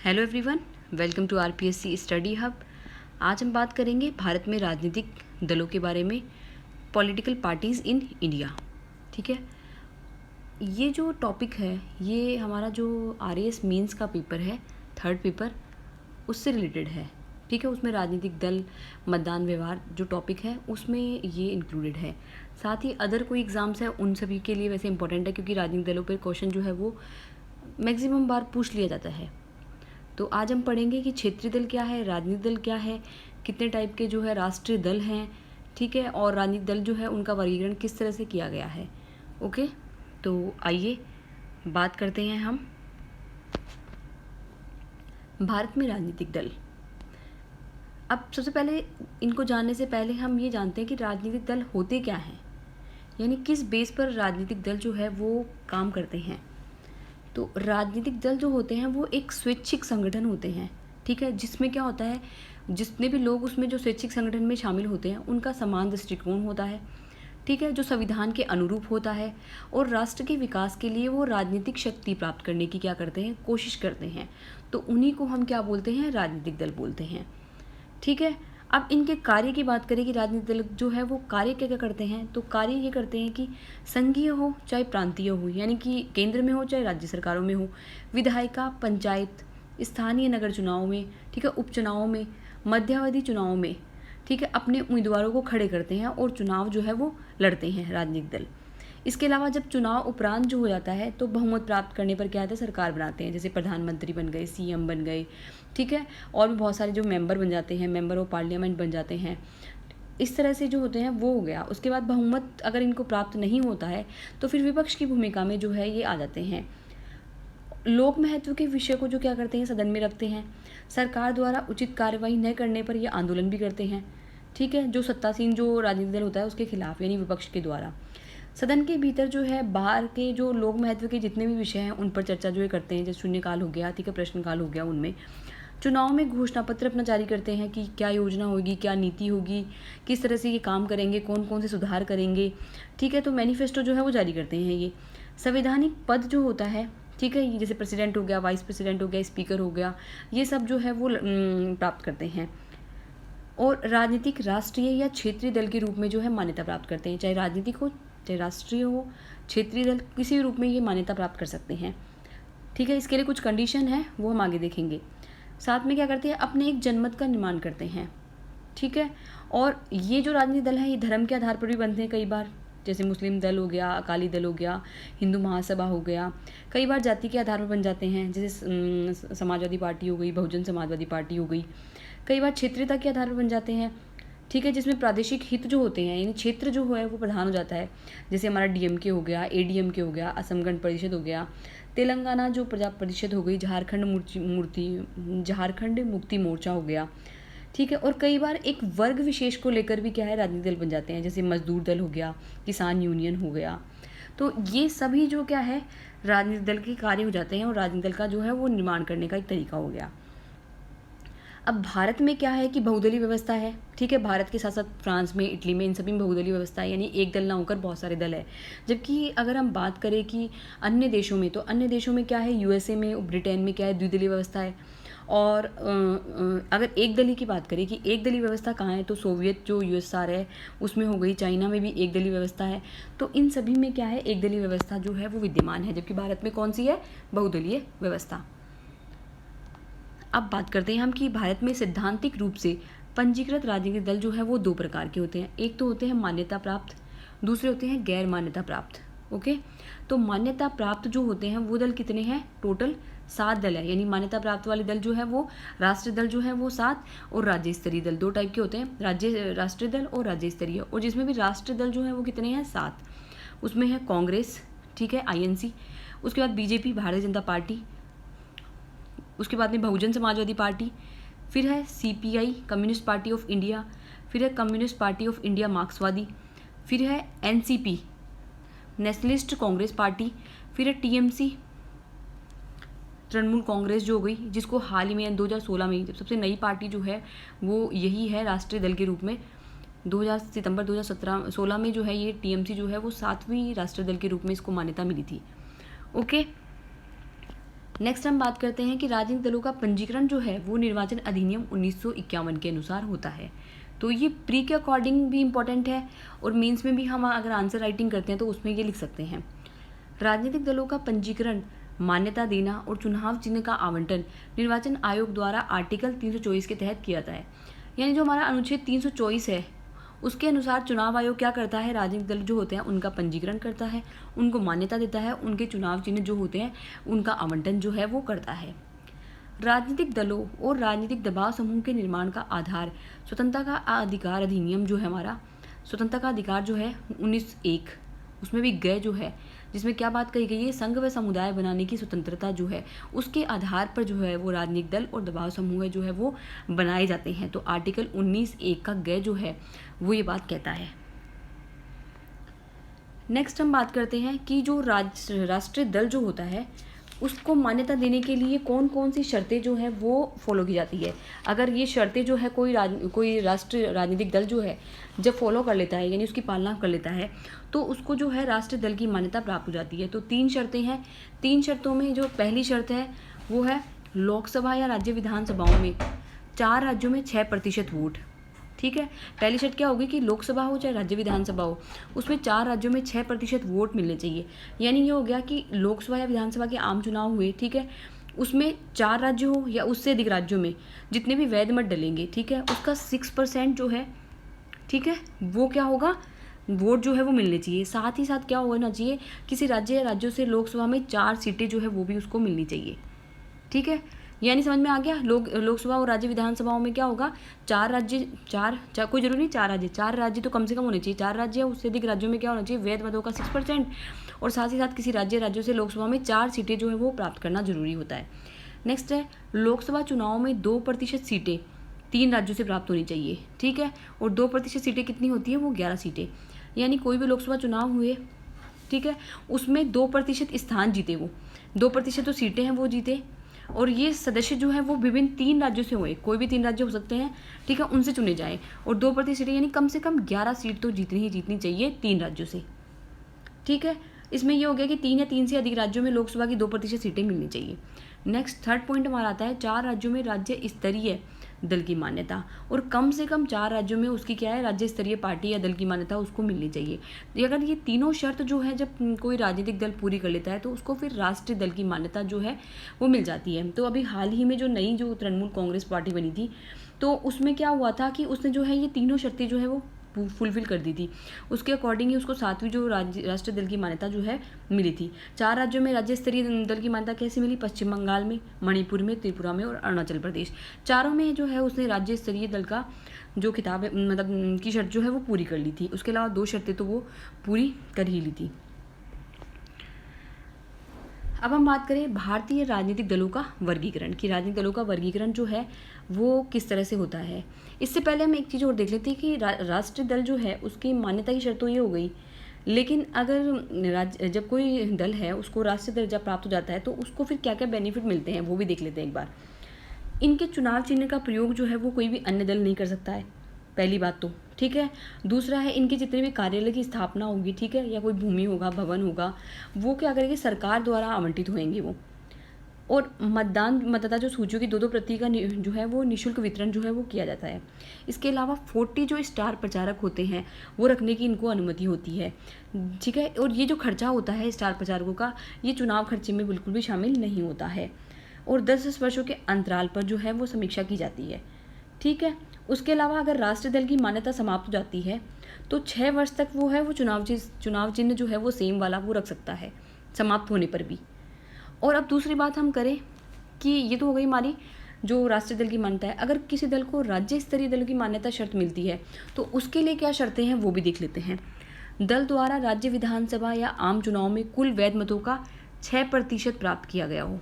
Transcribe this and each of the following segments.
Hello everyone, welcome to RPSC study hub. आज हम बात करेंगे भारत में राजनीतिक दलों के बारे में, पॉलिटिकल पार्टीज़ इन इंडिया। ठीक है, ये जो टॉपिक है ये हमारा जो आरएएस मेंस का पेपर है, थर्ड पेपर, उससे रिलेटेड है। ठीक है, उसमें राजनीतिक दल, मतदान व्यवहार जो टॉपिक है उसमें ये इंक्लूडेड है। साथ ही अदर कोई एग्ज़ाम्स है उन सभी के लिए वैसे इंपॉर्टेंट है, क्योंकि राजनीतिक दलों पर क्वेश्चन जो है वो मैक्सिमम बार पूछ लिया जाता है। तो आज हम पढ़ेंगे कि क्षेत्रीय दल क्या है, राजनीतिक दल क्या है, कितने टाइप के जो है राष्ट्रीय दल हैं। ठीक है, और राजनीतिक दल जो है उनका वर्गीकरण किस तरह से किया गया है। ओके, तो आइए बात करते हैं हम भारत में राजनीतिक दल। अब सबसे पहले इनको जानने से पहले हम ये जानते हैं कि राजनीतिक दल होते क्या हैं, यानी किस बेस पर राजनीतिक दल जो है वो काम करते हैं। तो राजनीतिक दल जो होते हैं वो एक स्वैच्छिक संगठन होते हैं। ठीक है, जिसमें क्या होता है, जितने भी लोग उसमें जो स्वैच्छिक संगठन में शामिल होते हैं उनका समान दृष्टिकोण होता है। ठीक है, जो संविधान के अनुरूप होता है, और राष्ट्र के विकास के लिए वो राजनीतिक शक्ति प्राप्त करने की क्या करते हैं, कोशिश करते हैं। तो उन्हीं को हम क्या बोलते हैं, राजनीतिक दल बोलते हैं। ठीक है, अब इनके कार्य की बात करें कि राजनीतिक दल जो है वो कार्य क्या क्या करते हैं, तो कार्य ये करते हैं कि संघीय हो चाहे प्रांतीय हो, यानी कि केंद्र में हो चाहे राज्य सरकारों में हो, विधायिका, पंचायत, स्थानीय नगर चुनाव में, ठीक है, उपचुनावों में, मध्यावधि चुनावों में, ठीक है, अपने उम्मीदवारों को खड़े करते हैं और चुनाव जो है वो लड़ते हैं राजनीतिक दल। इसके अलावा जब चुनाव उपरांत जो हो जाता है तो बहुमत प्राप्त करने पर क्या होता है, सरकार बनाते हैं, जैसे प्रधानमंत्री बन गए, सीएम बन गए। ठीक है, और भी बहुत सारे जो मेंबर बन जाते हैं, मेंबर ऑफ पार्लियामेंट बन जाते हैं। इस तरह से जो होते हैं वो हो गया। उसके बाद बहुमत अगर इनको प्राप्त नहीं होता है तो फिर विपक्ष की भूमिका में जो है ये आ जाते हैं। लोक महत्व के विषय को जो क्या करते हैं, सदन में रखते हैं। सरकार द्वारा उचित कार्रवाई न करने पर ये आंदोलन भी करते हैं। ठीक है, जो सत्तासीन जो राजनीतिक दल होता है उसके खिलाफ, यानी विपक्ष के द्वारा। सदन के भीतर जो है बाहर के जो लोक महत्व के जितने भी विषय हैं उन पर चर्चा जो है करते हैं, जैसे शून्यकाल हो गया, ठीक है, प्रश्नकाल हो गया। उनमें चुनाव में घोषणा पत्र अपना जारी करते हैं कि क्या योजना होगी, क्या नीति होगी, किस तरह से ये काम करेंगे, कौन कौन से सुधार करेंगे। ठीक है, तो मैनिफेस्टो जो है वो जारी करते हैं ये। संवैधानिक पद जो होता है, ठीक है, जैसे प्रेसिडेंट हो गया, वाइस प्रेसिडेंट हो गया, स्पीकर हो गया, ये सब जो है वो प्राप्त करते हैं। और राजनीतिक राष्ट्रीय या क्षेत्रीय दल के रूप में जो है मान्यता प्राप्त करते हैं, चाहे राजनीतिक हो चाहे राष्ट्रीय हो, क्षेत्रीय दल, किसी भी रूप में ये मान्यता प्राप्त कर सकते हैं। ठीक है, इसके लिए कुछ कंडीशन है वो हम आगे देखेंगे। साथ में क्या करते हैं, अपने एक जनमत का निर्माण करते हैं। ठीक है, और ये जो राजनीतिक दल है ये धर्म के आधार पर भी बनते हैं कई बार, जैसे मुस्लिम दल हो गया, अकाली दल हो गया, हिंदू महासभा हो गया। कई बार जाति के आधार पर बन जाते हैं, जैसे समाजवादी पार्टी हो गई, बहुजन समाजवादी पार्टी हो गई। कई बार क्षेत्रीयता के आधार पर बन जाते हैं। ठीक है, जिसमें प्रादेशिक हित जो होते हैं, यानी क्षेत्र जो है वो प्रधान हो जाता है, जैसे हमारा डीएमके हो गया, एडीएमके हो गया, असम गण परिषद हो गया, तेलंगाना जो प्रजा परिषद हो गई, झारखंड मुक्ति मोर्चा हो गया। ठीक है, और कई बार एक वर्ग विशेष को लेकर भी क्या है राजनीतिक दल बन जाते हैं, जैसे मजदूर दल हो गया, किसान यूनियन हो गया। तो ये सभी जो क्या है राजनीतिक दल के कार्य हो जाते हैं, और राजनीतिक दल का जो है वो निर्माण करने का एक तरीका हो गया। अब भारत में क्या है कि बहुदलीय व्यवस्था है। ठीक है, भारत के साथ साथ फ्रांस में, इटली में, इन सभी में बहुदलीय व्यवस्था है, यानी एक दल ना होकर बहुत सारे दल है। जबकि अगर हम बात करें कि अन्य देशों में, तो अन्य देशों में क्या है, यूएसए में, ब्रिटेन में क्या है, द्विदलीय व्यवस्था है। और अगर एक दलीय की बात करें कि एक दलीय व्यवस्था कहाँ है, तो सोवियत जो यूएसआर है उसमें हो गई, चाइना में भी एक दलीय व्यवस्था है। तो इन सभी में क्या है, एक दलीय व्यवस्था जो है वो विद्यमान है, जबकि भारत में कौन सी है, बहुदलीय व्यवस्था। अब बात करते हैं हम कि भारत में सैद्धांतिक रूप से पंजीकृत राजनीतिक दल जो है वो दो प्रकार के होते हैं। एक तो होते हैं मान्यता प्राप्त, दूसरे होते हैं गैर मान्यता प्राप्त। ओके, तो मान्यता प्राप्त जो होते हैं वो दल कितने हैं, टोटल 7 दल है। यानी मान्यता प्राप्त वाले दल जो है वो राष्ट्रीय दल जो है वो 7, और राज्य स्तरीय दल 2 टाइप के होते हैं, राष्ट्रीय दल और राज्य स्तरीय। और जिसमें भी राष्ट्रीय दल जो है वो कितने हैं, 7। उसमें है कांग्रेस, ठीक है, आईएनसी, उसके बाद बीजेपी, भारतीय जनता पार्टी, उसके बाद में बहुजन समाजवादी पार्टी, फिर है CPI, communist party of India, फिर है कम्युनिस्ट पार्टी ऑफ इंडिया मार्क्सवादी, फिर है एनसीपी, नेशनलिस्ट कांग्रेस पार्टी, फिर है टीएमसी, तृणमूल कांग्रेस जो हो गई, जिसको हाल ही में 2016 में जब सबसे नई पार्टी जो है वो यही है राष्ट्रीय दल के रूप में। सितंबर 2016 में जो है ये टीएमसी जो है वो 7वीं राष्ट्रीय दल के रूप में इसको मान्यता मिली थी। ओके, नेक्स्ट हम बात करते हैं कि राजनीतिक दलों का पंजीकरण जो है वो निर्वाचन अधिनियम 1951 के अनुसार होता है। तो ये प्री के अकॉर्डिंग भी इम्पोर्टेंट है और मेंस में भी हम अगर आंसर राइटिंग करते हैं तो उसमें ये लिख सकते हैं। राजनीतिक दलों का पंजीकरण, मान्यता देना और चुनाव चिन्ह का आवंटन निर्वाचन आयोग द्वारा आर्टिकल 324 के तहत किया जाता है। यानी जो हमारा अनुच्छेद 324 है उसके अनुसार चुनाव आयोग क्या करता है, राजनीतिक दल जो होते हैं उनका पंजीकरण करता है, उनको मान्यता देता है, उनके चुनाव चिन्ह जो होते हैं उनका आवंटन जो है वो करता है। राजनीतिक दलों और राजनीतिक दबाव समूह के निर्माण का आधार स्वतंत्रता का अधिकार अधिनियम जो है हमारा, स्वतंत्रता का अधिकार जो है 1901, उसमें भी गए जो है, जिसमें क्या बात कही गई है, संघ व समुदाय बनाने की स्वतंत्रता जो है उसके आधार पर जो है वो राजनीतिक दल और दबाव समूह जो है वो बनाए जाते हैं। तो आर्टिकल 19(1) का गए जो है वो ये बात कहता है। नेक्स्ट हम बात करते हैं कि जो राष्ट्रीय दल जो होता है उसको मान्यता देने के लिए कौन कौन सी शर्तें जो है वो फॉलो की जाती है। अगर ये शर्तें जो है कोई राष्ट्रीय राजनीतिक दल जो है जब फॉलो कर लेता है यानी उसकी पालना कर लेता है तो उसको जो है राष्ट्रीय दल की मान्यता प्राप्त हो जाती है। तो 3 शर्तें हैं। 3 शर्तों में जो पहली शर्त है वो है लोकसभा या राज्य विधानसभाओं में 4 राज्यों में 6% वोट। ठीक है, पहली शर्त क्या होगी कि लोकसभा हो चाहे राज्य विधानसभा हो उसमें 4 राज्यों में 6% वोट मिलने चाहिए। यानी ये हो गया कि लोकसभा या विधानसभा के आम चुनाव हुए, ठीक है, उसमें 4 राज्य हो या उससे अधिक राज्यों में जितने भी वैध मत डलेंगे, ठीक है, उसका 6% जो है, ठीक है, वो क्या होगा, वोट जो है वो मिलने चाहिए। साथ ही साथ क्या होना चाहिए, किसी राज्य या राज्यों से लोकसभा में 4 सीटें जो है वो भी उसको मिलनी चाहिए। ठीक है, यानी समझ में आ गया। लोकसभा और राज्य विधानसभाओं में क्या होगा, 4 राज्य, कोई जरूरी नहीं 4 राज्य तो कम से कम होने चाहिए। 4 राज्य या उससे अधिक राज्यों में क्या होना चाहिए, वैध मतों का 6% और साथ ही साथ किसी राज्यों से लोकसभा में 4 सीटें जो है वो प्राप्त करना जरूरी होता है। नेक्स्ट है लोकसभा चुनाव में 2% सीटें 3 राज्यों से प्राप्त होनी चाहिए। ठीक है, और 2% सीटें कितनी होती है, वो 11 सीटें। यानी कोई भी लोकसभा चुनाव हुए, ठीक है, उसमें 2% स्थान जीते, वो 2% तो सीटें हैं वो जीते, और ये सदस्य जो है वो विभिन्न 3 राज्यों से हुए, कोई भी 3 राज्य हो सकते हैं, ठीक है, उनसे चुने जाएं और 2% सीटें यानी कम से कम 11 सीट तो जीतनी चाहिए 3 राज्यों से। ठीक है, इसमें ये हो गया कि 3 या 3 से अधिक राज्यों में लोकसभा की 2% सीटें मिलनी चाहिए। नेक्स्ट थर्ड पॉइंट हमारा आता है 4 राज्यों में राज्य स्तरीय दल की मान्यता, और कम से कम 4 राज्यों में उसकी क्या है, राज्य स्तरीय पार्टी या दल की मान्यता उसको मिलनी चाहिए। अगर ये तीनों शर्त जो है जब कोई राजनीतिक दल पूरी कर लेता है तो उसको फिर राष्ट्रीय दल की मान्यता जो है वो मिल जाती है। तो अभी हाल ही में जो नई जो तृणमूल कांग्रेस पार्टी बनी थी तो उसमें क्या हुआ था कि उसने जो है ये तीनों शर्तें जो है वो फुलफिल कर दी थी। उसके अकॉर्डिंग ही उसको 7वीं जो राष्ट्रीय दल की मान्यता जो है मिली थी। 4 राज्यों में राज्य स्तरीय दल की मान्यता कैसे मिली, पश्चिम बंगाल में, मणिपुर में, त्रिपुरा में और अरुणाचल प्रदेश, चारों में जो है उसने राज्य स्तरीय दल का जो खिताब है मतलब की शर्त जो है वो पूरी कर ली थी। उसके अलावा 2 शर्तें तो वो पूरी कर ही ली थी। अब हम बात करें भारतीय राजनीतिक दलों का वर्गीकरण, कि राजनीतिक दलों का वर्गीकरण जो है वो किस तरह से होता है। इससे पहले हम एक चीज़ और देख लेते हैं कि राष्ट्रीय दल जो है उसकी मान्यता की शर्त तो ये हो गई, लेकिन अगर जब कोई दल है उसको राष्ट्रीय दर्जा प्राप्त हो जाता है तो उसको फिर क्या क्या बेनिफिट मिलते हैं वो भी देख लेते हैं एक बार। इनके चुनाव चिन्ह का प्रयोग जो है वो कोई भी अन्य दल नहीं कर सकता है, पहली बात तो, ठीक है। दूसरा है इनके जितने भी कार्यालय की स्थापना होगी, ठीक है, या कोई भूमि होगा, भवन होगा, वो क्या करेगी, सरकार द्वारा आवंटित होंगे वो। और मतदाता जो सूचियों की 2-2 प्रति का जो है वो निःशुल्क वितरण जो है वो किया जाता है। इसके अलावा 40 जो स्टार प्रचारक होते हैं वो रखने की इनको अनुमति होती है, ठीक है। और ये जो खर्चा होता है स्टार प्रचारकों का, ये चुनाव खर्चे में बिल्कुल भी शामिल नहीं होता है। और 10 वर्षों के अंतराल पर जो है वो समीक्षा की जाती है, ठीक है। उसके अलावा अगर राष्ट्रीय दल की मान्यता समाप्त हो जाती है तो 6 वर्ष तक वो है वो चुनाव चिन्ह जो है वो सेम वाला वो रख सकता है समाप्त होने पर भी। और अब दूसरी बात हम करें कि ये तो हो गई हमारी जो राष्ट्रीय दल की मान्यता है। अगर किसी दल को राज्य स्तरीय दल की मान्यता शर्त मिलती है तो उसके लिए क्या शर्तें हैं वो भी देख लेते हैं। दल द्वारा राज्य विधानसभा या आम चुनाव में कुल वैध मतों का 6% प्राप्त किया गया हो,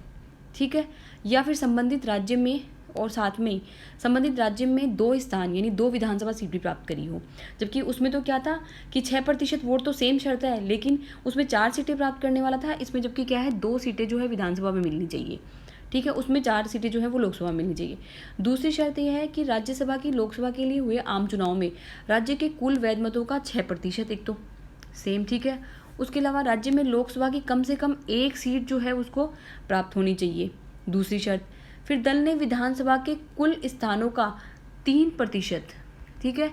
ठीक है, या फिर संबंधित राज्य में और साथ में संबंधित राज्य में 2 स्थान यानी 2 विधानसभा सीट भी प्राप्त करी हो। जबकि उसमें तो क्या था कि 6% वोट तो सेम शर्त है, लेकिन उसमें 4 सीटें प्राप्त करने वाला था, इसमें जबकि क्या है 2 सीटें जो है विधानसभा में मिलनी चाहिए, ठीक है, उसमें 4 सीटें जो है वो लोकसभा में मिलनी चाहिए। दूसरी शर्त यह है कि राज्यसभा की लोकसभा के लिए हुए आम चुनाव में राज्य के कुल वैध मतों का 6%, एक तो सेम, ठीक है, उसके अलावा राज्य में लोकसभा की कम से कम एक सीट जो है उसको प्राप्त होनी चाहिए, दूसरी शर्त। फिर दल ने विधानसभा के कुल स्थानों का 3%, ठीक है,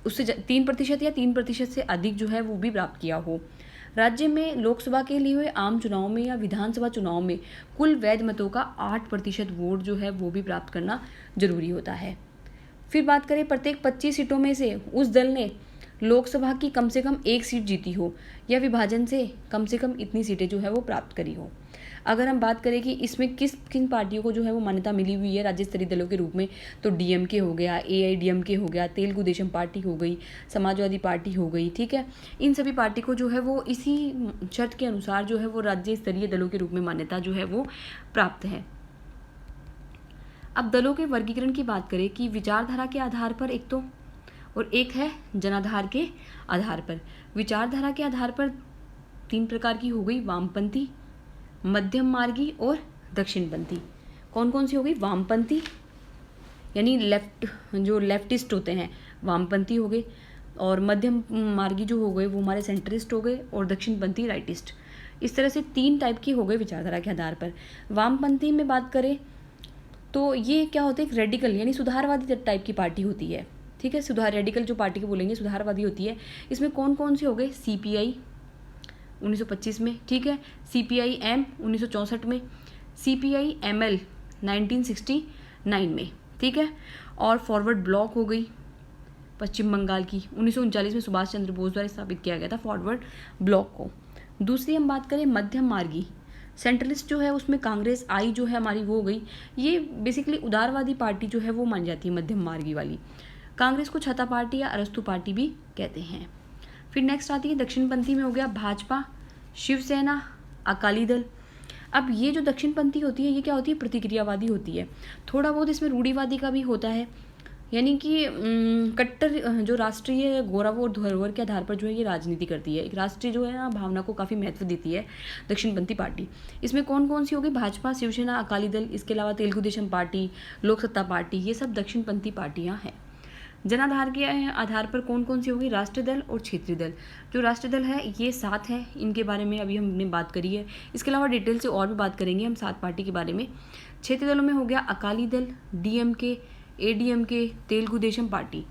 उससे 3% या 3% से अधिक जो है वो भी प्राप्त किया हो। राज्य में लोकसभा के लिए हुए आम चुनाव में या विधानसभा चुनाव में कुल वैध मतों का 8% वोट जो है वो भी प्राप्त करना जरूरी होता है। फिर बात करें प्रत्येक 25 सीटों में से उस दल ने लोकसभा की कम से कम एक सीट जीती हो या विभाजन से कम इतनी सीटें जो है वो प्राप्त करी हो। अगर हम बात करें कि इसमें किन पार्टियों को जो है वो मान्यता मिली हुई है राज्य स्तरीय दलों के रूप में, तो डीएमके हो गया, एआईडीएमके हो गया, तेलुगु देशम पार्टी हो गई, समाजवादी पार्टी हो गई, ठीक है। इन सभी पार्टी को जो है वो इसी शर्त के अनुसार जो है वो राज्य स्तरीय दलों के रूप में मान्यता जो है वो प्राप्त है। अब दलों के वर्गीकरण की बात करें कि विचारधारा के आधार पर एक तो, और एक है जनाधार के आधार पर। विचारधारा के आधार पर 3 प्रकार की हो गई, वामपंथी, मध्यम मार्गी और दक्षिणपंथी। कौन कौन सी हो गई? वामपंथी यानी लेफ्टिस्ट होते हैं वामपंथी हो गए, और मध्यम मार्गी जो हो गए वो हमारे सेंट्रिस्ट हो गए, और दक्षिणपंथी राइटिस्ट। इस तरह से 3 टाइप की हो गई विचारधारा के आधार पर। वामपंथी में बात करें तो ये क्या होता है, एक रेडिकल यानी सुधारवादी टाइप की पार्टी होती है, ठीक है। रेडिकल जो पार्टी को बोलेंगे सुधारवादी होती है। इसमें कौन कौन सी हो गए? सीपीआई 1925 में, ठीक है, सीपीआई-एम 1964 में, सीपीआई-एमएल 1969 में, ठीक है, और फॉरवर्ड ब्लॉक हो गई पश्चिम बंगाल की, 1939 में सुभाष चंद्र बोस द्वारा स्थापित किया गया था फॉरवर्ड ब्लॉक को। दूसरी हम बात करें मध्यम मार्गी, सेंट्रलिस्ट जो है उसमें कांग्रेस आई जो है हमारी वो हो गई। ये बेसिकली उदारवादी पार्टी जो है वो मानी जाती है मध्यम मार्गी वाली। कांग्रेस को छठा पार्टी या अरस्तु पार्टी भी कहते हैं। फिर नेक्स्ट आती है दक्षिणपंथी में हो गया भाजपा, शिवसेना, अकाली दल। अब ये जो दक्षिणपंथी होती है ये क्या होती है? प्रतिक्रियावादी होती है। थोड़ा बहुत इसमें रूढ़िवादी का भी होता है, यानी कि कट्टर जो राष्ट्रीय गौरव और धरोहर के आधार पर जो है ये राजनीति करती है। एक राष्ट्रीय जो है ना भावना को काफ़ी महत्व देती है दक्षिणपंथी पार्टी। इसमें कौन कौन सी होगी? भाजपा, शिवसेना, अकाली दल, इसके अलावा तेलुगु देशम पार्टी, लोक सत्ता पार्टी, ये सब दक्षिणपंथी पार्टियाँ हैं। जनाधार के आधार पर कौन कौन सी होगी? राष्ट्रीय दल और क्षेत्रीय दल। जो राष्ट्रीय दल है ये 7 है, इनके बारे में अभी हमने बात करी है। इसके अलावा डिटेल से और भी बात करेंगे हम 7 पार्टी के बारे में। क्षेत्रीय दलों में हो गया Akali Dal, DMK, ADMK, Telugu Desam party.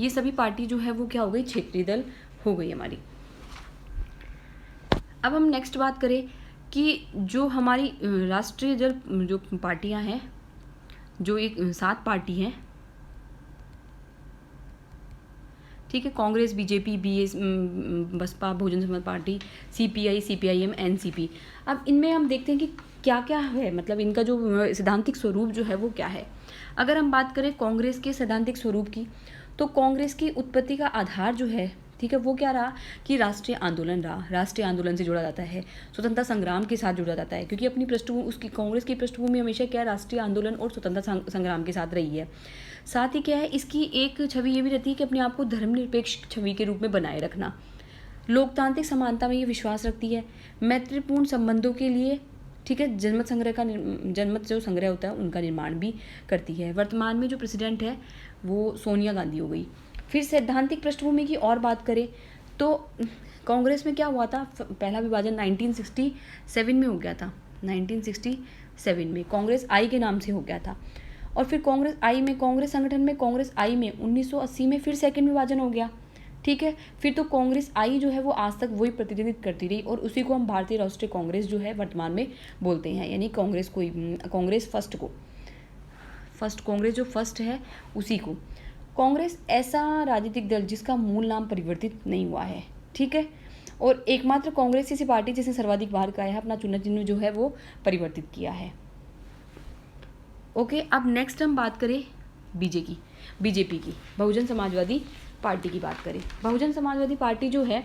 ये सभी पार्टी जो है वो क्या हो गई? क्षेत्रीय दल हो गई हमारी। अब हम नेक्स्ट बात करें कि जो हमारी राष्ट्रीय दल जो पार्टियां हैं, जो एक 7 पार्टी हैं, ठीक है, Congress, BJP, Baspa, Bahujan Samaj party, CPI, CPIM, NCP. अब इनमें हम देखते हैं कि क्या क्या है, मतलब इनका जो सैद्धांतिक स्वरूप जो है वो क्या है। अगर हम बात करें कांग्रेस के सैद्धांतिक स्वरूप की, तो कांग्रेस की उत्पत्ति का आधार जो है, ठीक है, वो क्या रहा कि राष्ट्रीय आंदोलन रहा। राष्ट्रीय आंदोलन से जुड़ा जाता है, स्वतंत्रता संग्राम के साथ जुड़ा जाता है, क्योंकि अपनी पृष्ठभूमि उसकी कांग्रेस की पृष्ठभूमि हमेशा क्या है? राष्ट्रीय आंदोलन और स्वतंत्रता संग्राम के साथ रही है। साथ ही क्या है, इसकी एक छवि ये भी रहती है कि अपने आप को धर्मनिरपेक्ष छवि के रूप में बनाए रखना। लोकतांत्रिक समानता में ये विश्वास रखती है। मैत्रीपूर्ण संबंधों के लिए, ठीक है, जनमत जो संग्रह होता है उनका निर्माण भी करती है। वर्तमान में जो प्रेसिडेंट है वो सोनिया गांधी हो गई। फिर सैद्धांतिक पृष्ठभूमि की और बात करें तो कांग्रेस में क्या हुआ था? पहला विभाजन 1967 में हो गया था। 1967 में कांग्रेस आई के नाम से हो गया था। और फिर कांग्रेस संगठन में कांग्रेस आई में 1980 में फिर सेकंड विभाजन हो गया, ठीक है। फिर तो कांग्रेस आई जो है वो आज तक वही प्रतिनिधित्व करती रही, और उसी को हम भारतीय राष्ट्रीय कांग्रेस जो है वर्तमान में बोलते हैं, यानी कांग्रेस कांग्रेस जो फर्स्ट है उसी को। कांग्रेस ऐसा राजनीतिक दल जिसका मूल नाम परिवर्तित नहीं हुआ है, ठीक है, और एकमात्र कांग्रेस ऐसी पार्टी जिसने सर्वाधिक बार का है अपना चुनाव चिन्ह जो है वो परिवर्तित किया है। ओके, अब नेक्स्ट हम बात करें बीजेपी की, बहुजन समाजवादी पार्टी की बात करें। बहुजन समाजवादी पार्टी जो है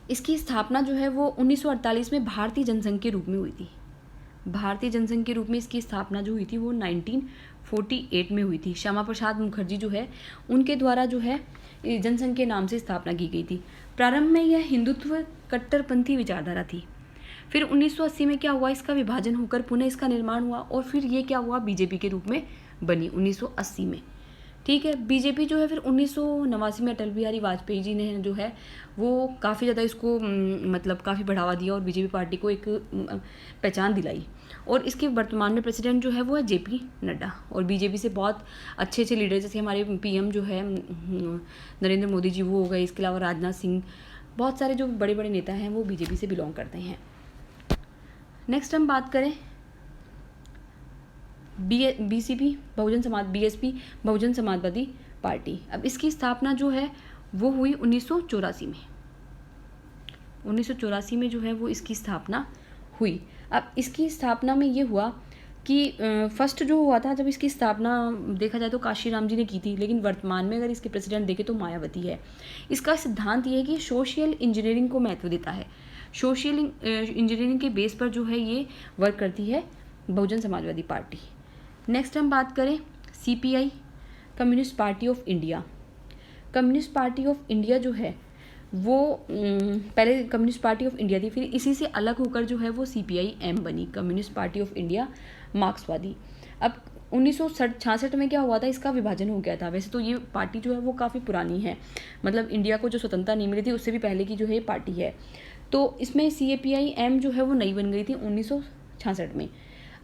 इसकी स्थापना जो है वो 1948 में भारतीय जनसंघ के रूप में हुई थी। भारतीय जनसंघ के रूप में इसकी स्थापना जो हुई थी वो 1948 में हुई थी। श्यामा प्रसाद मुखर्जी जो है उनके द्वारा जो है जनसंघ के नाम से स्थापना की गई थी। प्रारंभ में यह हिंदुत्व कट्टरपंथी विचारधारा थी। फिर 1980 में क्या हुआ? इसका विभाजन होकर पुनः इसका निर्माण हुआ, और फिर ये क्या हुआ? बीजेपी के रूप में बनी 1980 में, ठीक है। बीजेपी जो है फिर 1989 में अटल बिहारी वाजपेयी जी ने जो है वो काफ़ी ज़्यादा इसको मतलब काफ़ी बढ़ावा दिया और बीजेपी पार्टी को एक पहचान दिलाई। और इसके वर्तमान में प्रेसिडेंट जो है वो है जेपी नड्डा। और बीजेपी से बहुत अच्छे अच्छे लीडर जैसे हमारे पीएम जो है नरेंद्र मोदी जी वो हो गए। इसके अलावा राजनाथ सिंह, बहुत सारे जो बड़े बड़े नेता हैं वो बीजेपी से बिलोंग करते हैं। नेक्स्ट हम बात करें बीएसपी बहुजन समाजवादी पार्टी। अब इसकी स्थापना जो है वो हुई 1984 में। 1984 में जो है वो इसकी स्थापना हुई। अब इसकी स्थापना में ये हुआ कि फर्स्ट जो हुआ था जब इसकी स्थापना देखा जाए तो काशीराम जी ने की थी, लेकिन वर्तमान में अगर इसके प्रेसिडेंट देखें तो मायावती है। इसका सिद्धांत ये है कि सोशल इंजीनियरिंग को महत्व देता है। सोशल इंजीनियरिंग के बेस पर जो है ये वर्क करती है बहुजन समाजवादी पार्टी। नेक्स्ट हम बात करें CPI, communist party of India. Communist party of India जो है वो पहले कम्युनिस्ट पार्टी ऑफ इंडिया थी, फिर इसी से अलग होकर जो है वो CPI-M बनी, कम्युनिस्ट पार्टी ऑफ इंडिया मार्क्सवादी। अब 1966 में क्या हुआ था, इसका विभाजन हो गया था। वैसे तो ये पार्टी जो है वो काफ़ी पुरानी है, मतलब इंडिया को जो स्वतंत्रता नहीं मिली थी उससे भी पहले की जो है ये पार्टी है। तो इसमें CPI-M जो है वो नई बन गई थी 1966 में।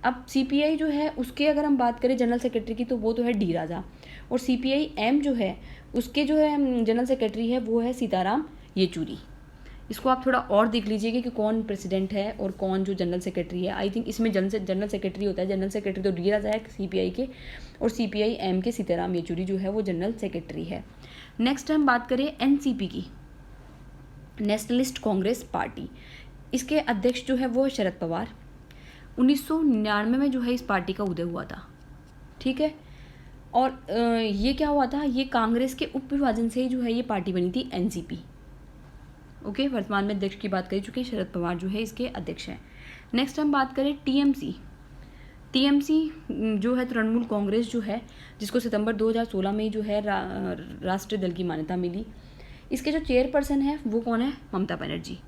अब CPI जो है उसके अगर हम बात करें जनरल सेक्रेटरी की तो वो तो है डी राजा, और CPI-M जो है उसके जो है जनरल सेक्रेटरी है वो है सीताराम येचूरी। इसको आप थोड़ा और देख लीजिएगा कि कौन प्रेसिडेंट है और कौन जो जनरल सेक्रेटरी है। आई थिंक इसमें जनरल सेक्रेटरी होता है, जनरल सेक्रेटरी तो डी राजा है CPI के, और CPI-M के सीताराम येचूरी जो है वो जनरल सेक्रेटरी है। नेक्स्ट हम बात करें NCP की, नेशनलिस्ट कांग्रेस पार्टी। इसके अध्यक्ष जो है वो शरद पवार। 1999 में जो है इस पार्टी का उदय हुआ था, ठीक है। और ये क्या हुआ था, ये कांग्रेस के उप विभाजन से ही जो है ये पार्टी बनी थी NCP। ओके, वर्तमान में अध्यक्ष की बात कर चुके हैं, शरद पवार जो है इसके अध्यक्ष हैं। नेक्स्ट हम बात करें TMC जो है तृणमूल कांग्रेस जो है, जिसको सितंबर 2016 में जो है राष्ट्रीय दल की मान्यता मिली। इसके जो चेयरपर्सन है वो कौन है, ममता बनर्जी।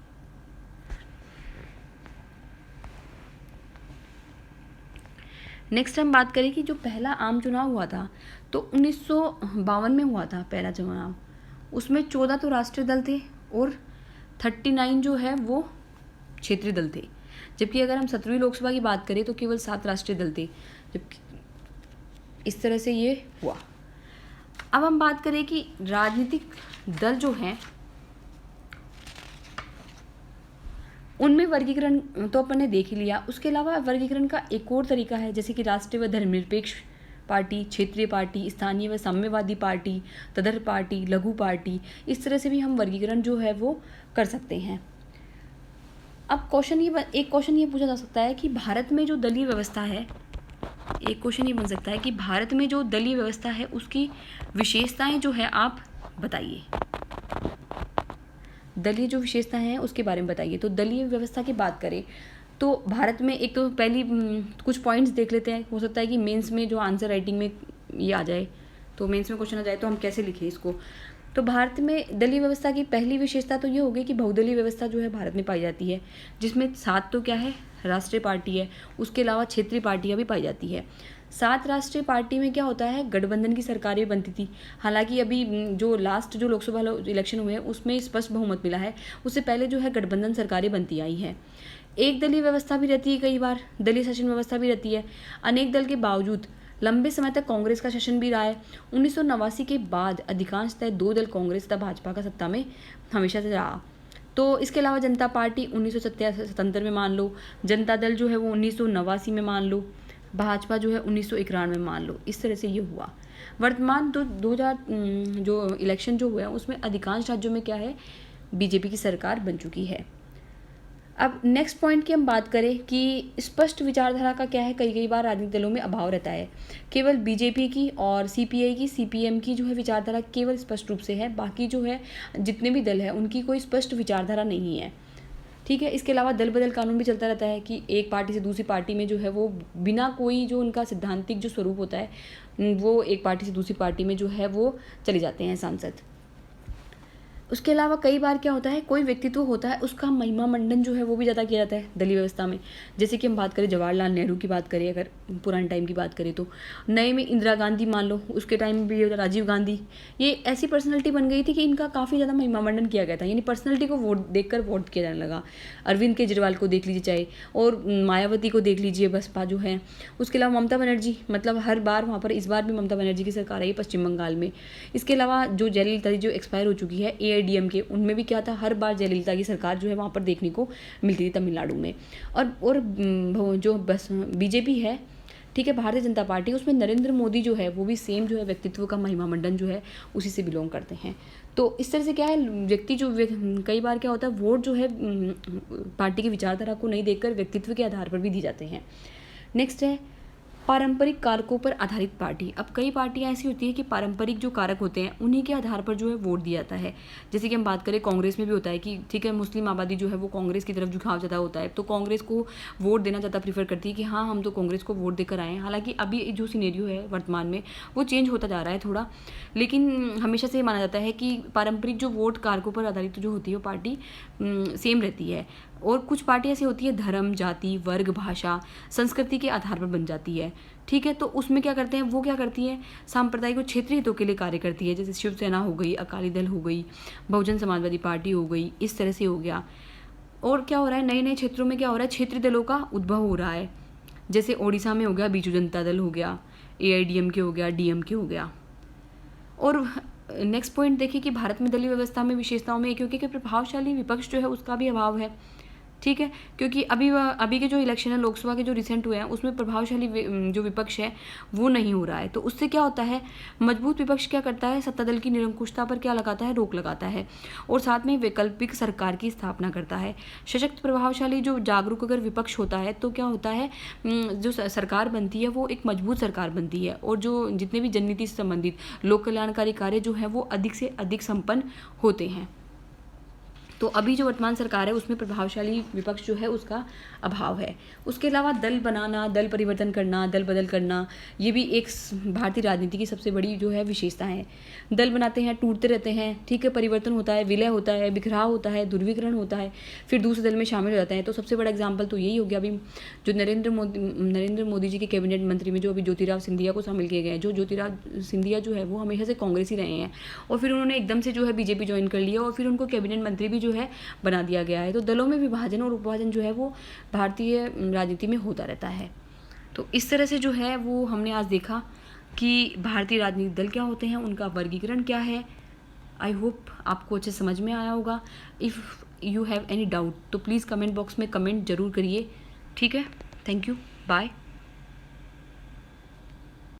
नेक्स्ट हम बात करें कि जो पहला आम चुनाव हुआ था तो 1952 में हुआ था पहला चुनाव। उसमें 14 तो राष्ट्रीय दल थे और 39 जो है वो क्षेत्रीय दल थे, जबकि अगर हम 17वीं लोकसभा की बात करें तो केवल 7 राष्ट्रीय दल थे। जबकि इस तरह से ये हुआ। अब हम बात करें कि राजनीतिक दल जो हैं उनमें वर्गीकरण तो अपन ने देख ही लिया। उसके अलावा वर्गीकरण का एक और तरीका है, जैसे कि राष्ट्रीय व धर्मनिरपेक्ष पार्टी, क्षेत्रीय पार्टी, स्थानीय व साम्यवादी पार्टी, तदर्थ पार्टी, लघु पार्टी। इस तरह से भी हम वर्गीकरण जो है वो कर सकते हैं। अब एक क्वेश्चन ये पूछा जा सकता है कि भारत में जो दलीय व्यवस्था है, एक क्वेश्चन ये बन सकता है कि भारत में जो दलीय व्यवस्था है उसकी विशेषताएं जो है आप बताइए। दलीय जो विशेषता हैं उसके बारे में बताइए। तो दलीय व्यवस्था की बात करें तो भारत में एक तो पहली कुछ पॉइंट्स देख लेते हैं। हो सकता है कि मेंस में जो आंसर राइटिंग में ये आ जाए, तो मेंस में क्वेश्चन आ जाए तो हम कैसे लिखें इसको। तो भारत में दलीय व्यवस्था की पहली विशेषता तो ये होगी कि बहुदलीय व्यवस्था जो है भारत में पाई जाती है, जिसमें 7 तो क्या है राष्ट्रीय पार्टी है, उसके अलावा क्षेत्रीय पार्टियाँ भी पाई जाती है। 7 राष्ट्रीय पार्टी में क्या होता है, गठबंधन की सरकारें बनती थी। हालांकि अभी जो लास्ट जो लोकसभा इलेक्शन हुए हैं उसमें स्पष्ट बहुमत मिला है, उससे पहले जो है गठबंधन सरकारें बनती आई हैं। एक दलीय व्यवस्था भी रहती है, कई बार दलीय शासन व्यवस्था भी रहती है। अनेक दल के बावजूद लंबे समय तक कांग्रेस का शासन भी रहा है। 1989 के बाद अधिकांशतः 2 दल कांग्रेस तथा भाजपा का सत्ता में हमेशा से रहा। तो इसके अलावा जनता पार्टी 1977 में मान लो, जनता दल जो है वो 1989 में मान लो, भाजपा जो है 1991 में मान लो। इस तरह से ये हुआ। वर्तमान 2000 जो इलेक्शन जो हुआ है उसमें अधिकांश राज्यों में क्या है, बीजेपी की सरकार बन चुकी है। अब नेक्स्ट पॉइंट की हम बात करें कि स्पष्ट विचारधारा का क्या है, कई बार राजनीतिक दलों में अभाव रहता है। केवल बीजेपी की और CPI की, CPM की जो है विचारधारा केवल स्पष्ट रूप से है, बाकी जो है जितने भी दल है उनकी कोई स्पष्ट विचारधारा नहीं है, ठीक है। इसके अलावा दल बदल कानून भी चलता रहता है कि एक पार्टी से दूसरी पार्टी में जो है वो बिना कोई जो उनका सिद्धांतिक जो स्वरूप होता है वो एक पार्टी से दूसरी पार्टी में जो है वो चले जाते हैं सांसद। उसके अलावा कई बार क्या होता है, कोई व्यक्तित्व होता है उसका महिमा मंडन जो है वो भी ज़्यादा किया जाता है दलीय व्यवस्था में। जैसे कि हम बात करें जवाहरलाल नेहरू की बात करें, अगर पुराने टाइम की बात करें तो नए में इंदिरा गांधी मान लो, उसके टाइम में भी राजीव गांधी, ये ऐसी पर्सनैलिटी बन गई थी कि इनका काफ़ी ज़्यादा महिमा मंडन किया गया था, यानी पर्सनैलिटी को वोट देकर वोट किया जाने लगा। अरविंद केजरीवाल को देख लीजिए चाहे, और मायावती को देख लीजिए बसपा जो है। उसके अलावा ममता बनर्जी, मतलब हर बार वहाँ पर, इस बार भी ममता बनर्जी की सरकार आई पश्चिम बंगाल में। इसके अलावा जो जयललिता जी जो एक्सपायर हो चुकी है AIDMK, उनमें भी क्या था, हर बार जयललिता की सरकार जो है वहाँ पर देखने को मिलती थी तमिलनाडु में। और जो बस BJP है, ठीक है, भारतीय जनता पार्टी, उसमें नरेंद्र मोदी जो है वो भी सेम जो है व्यक्तित्व का महिमा मंडन जो है उसी से बिलोंग करते हैं। तो इस तरह से क्या है, व्यक्ति जो कई बार क्या होता है, वोट जो है पार्टी की विचारधारा को नहीं देखकर व्यक्तित्व के आधार पर भी दी जाते हैं। नेक्स्ट है पारंपरिक कारकों पर आधारित पार्टी। अब कई पार्टियां ऐसी होती है कि पारंपरिक जो कारक होते हैं उन्हीं के आधार पर जो है वोट दिया जाता है। जैसे कि हम बात करें कांग्रेस में भी होता है कि ठीक है, मुस्लिम आबादी जो है वो कांग्रेस की तरफ झुकाव ज़्यादा होता है, तो कांग्रेस को वोट देना ज़्यादा प्रीफर करती है कि हाँ हम तो कांग्रेस को वोट देकर आए हैं। हालांकि अभी जो सिनेरियो है वर्तमान में वो चेंज होता जा रहा है थोड़ा, लेकिन हमेशा से माना जाता है कि पारंपरिक जो वोट कारकों पर आधारित जो होती है वो पार्टी सेम रहती है। और कुछ पार्टी ऐसी होती है धर्म, जाति, वर्ग, भाषा, संस्कृति के आधार पर बन जाती है, ठीक है। तो उसमें क्या करते हैं, वो क्या करती है, सांप्रदायिक और क्षेत्रीय हितों के लिए कार्य करती है। जैसे शिवसेना हो गई, अकाली दल हो गई, बहुजन समाजवादी पार्टी हो गई, इस तरह से हो गया। और क्या हो रहा है, नए नए क्षेत्रों में क्या हो रहा है, क्षेत्रीय दलों का उद्भव हो रहा है। जैसे ओडिशा में हो गया बीजू जनता दल हो गया, AIDMK हो गया, DMK हो गया। और नेक्स्ट पॉइंट देखिए कि भारत में दलीय व्यवस्था में विशेषताओं में क्योंकि प्रभावशाली विपक्ष जो है उसका भी अभाव है, ठीक है। क्योंकि अभी के जो इलेक्शन है लोकसभा के जो रिसेंट हुए हैं उसमें प्रभावशाली जो विपक्ष है वो नहीं हो रहा है। तो उससे क्या होता है, मजबूत विपक्ष क्या करता है, सत्ता दल की निरंकुशता पर क्या लगाता है, रोक लगाता है, और साथ में वैकल्पिक सरकार की स्थापना करता है। सशक्त प्रभावशाली जो जागरूक अगर विपक्ष होता है तो क्या होता है, जो सरकार बनती है वो एक मजबूत सरकार बनती है, और जो जितने भी जननीति से संबंधित लोक कल्याणकारी कार्य जो है वो अधिक से अधिक संपन्न होते हैं। तो अभी जो वर्तमान सरकार है उसमें प्रभावशाली विपक्ष जो है उसका अभाव है। उसके अलावा दल बनाना, दल परिवर्तन करना, दल बदल करना, ये भी एक भारतीय राजनीति की सबसे बड़ी जो है विशेषता है। दल बनाते हैं, टूटते रहते हैं, ठीक है, परिवर्तन होता है, विलय होता है, बिखराव होता है, दुर्विकरण होता है, फिर दूसरे दल में शामिल हो जाते हैं। तो सबसे बड़ा एग्जाम्पल तो यही हो गया अभी जो नरेंद्र मोदी जी के कैबिनेट मंत्री में जो अभी ज्योतिराव सिंधिया को शामिल किए गए हैं। जो ज्योतिराव सिंधिया जो है वो हमेशा से कांग्रेस ही रहे हैं, और फिर उन्होंने एकदम से जो है BJP ज्वाइन कर लिया, और फिर उनको कैबिनेट मंत्री भी जो है बना दिया गया है। तो दलों में विभाजन और उपविभाजन जो है वो भारतीय राजनीति में होता रहता है। तो इस तरह से जो है वो हमने आज देखा कि भारतीय राजनीतिक दल क्या होते हैं, उनका वर्गीकरण क्या है। आई होप आपको अच्छे समझ में आया होगा। If you have any doubt तो प्लीज़ कमेंट बॉक्स में कमेंट जरूर करिए, ठीक है। Thank you, bye.